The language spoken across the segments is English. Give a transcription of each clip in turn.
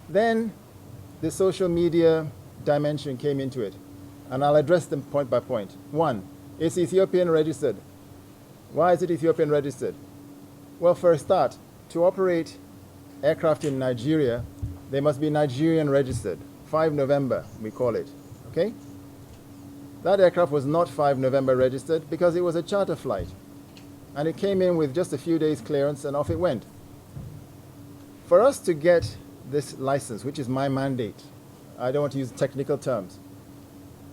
Then the social media dimension came into it, and I'll address them point by point. One, it's Ethiopian registered. Why is it Ethiopian registered? Well, for a start, to operate aircraft in Nigeria, they must be Nigerian registered. 5 November, we call it, okay? That aircraft was not 5 November registered because it was a charter flight. And it came in with just a few days clearance and off it went. For us to get this license, which is my mandate, I don't want to use technical terms,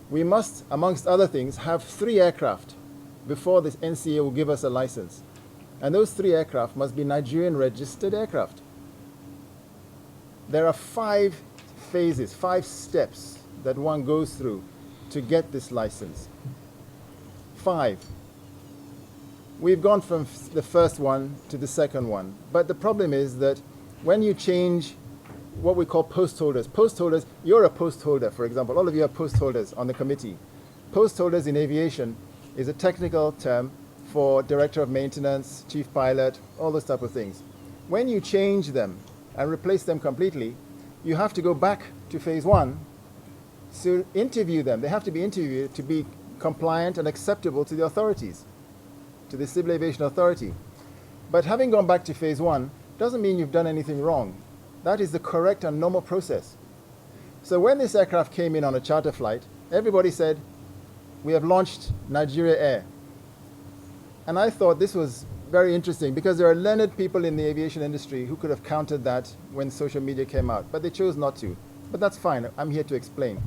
we must, amongst other things, have 3 aircraft before the NCA will give us a license. And those 3 aircraft must be Nigerian registered aircraft. There are 5 phases, 5 steps that one goes through to get this license. 5. We've gone from the first one to the second one. But the problem is that when you change what we call post holders, you're a post holder, for example. All of you are post holders on the committee. Post holders in aviation is a technical term for director of maintenance, chief pilot, all those type of things. When you change them and replace them completely, you have to go back to phase 1 to interview them. They have to be interviewed to be compliant and acceptable to the authorities, to the Civil Aviation Authority. But having gone back to phase 1 doesn't mean you've done anything wrong. That is the correct and normal process. So when this aircraft came in on a charter flight, everybody said, we have launched Nigeria Air. And I thought this was very interesting because there are learned people in the aviation industry who could have countered that when social media came out, but they chose not to. But that's fine, I'm here to explain.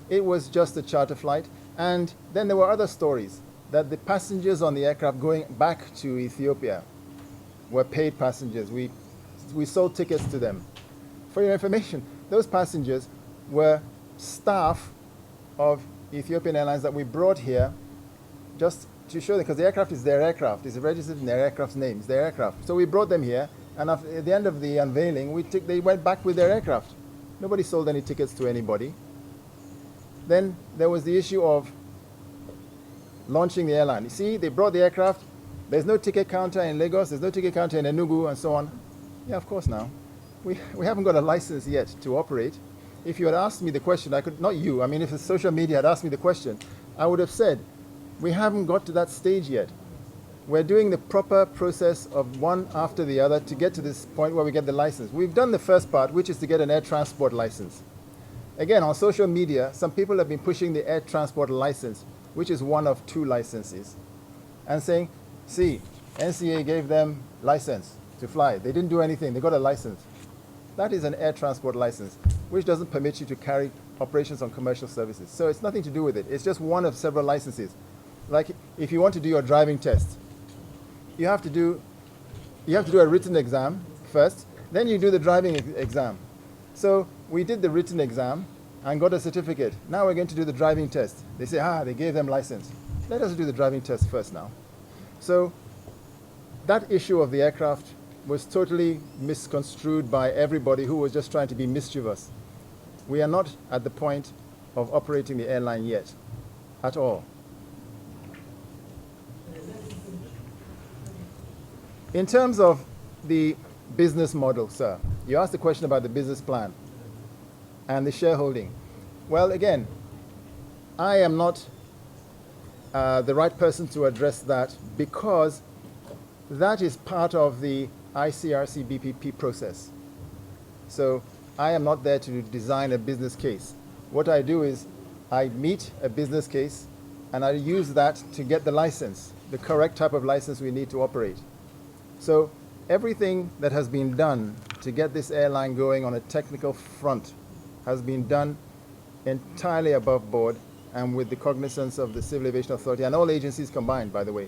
It was just a charter flight, and then there were other stories that the passengers on the aircraft going back to Ethiopia were paid passengers. We sold tickets to them. For your information, those passengers were staff of Ethiopian Airlines that we brought here just to show them, because the aircraft is their aircraft. It's registered in their aircraft's name. It's their aircraft. So we brought them here, and at the end of the unveiling, they went back with their aircraft. Nobody sold any tickets to anybody. Then there was the issue of launching the airline. You see, they brought the aircraft. There's no ticket counter in Lagos. There's no ticket counter in Enugu, and so on. Yeah, of course now. We haven't got a license yet to operate. If you had asked me the question, I could, not you, I mean if the social media had asked me the question, I would have said, we haven't got to that stage yet. We're doing the proper process of one after the other to get to this point where we get the license. We've done the first part, which is to get an air transport license. Again, on social media, some people have been pushing the air transport license, which is one of 2 licenses, and saying, see, NCA gave them license to fly. They didn't do anything. They got a license. That is an air transport license, which doesn't permit you to carry operations on commercial services. So it's nothing to do with it. It's just one of several licenses. Like if you want to do your driving test, you have to do a written exam first, then you do the driving exam. So we did the written exam and got a certificate. Now we're going to do the driving test. They say, they gave them license. Let us do the driving test first now. So that issue of the aircraft was totally misconstrued by everybody who was just trying to be mischievous. We are not at the point of operating the airline yet, at all. In terms of the business model, sir, you asked a question about the business plan and the shareholding. Well, again, I am not the right person to address that because that is part of the ICRC BPP process. So I am not there to design a business case. What I do is I meet a business case and I use that to get the license, the correct type of license we need to operate. So everything that has been done to get this airline going on a technical front has been done entirely above board and with the cognizance of the Civil Aviation Authority and all agencies combined, by the way.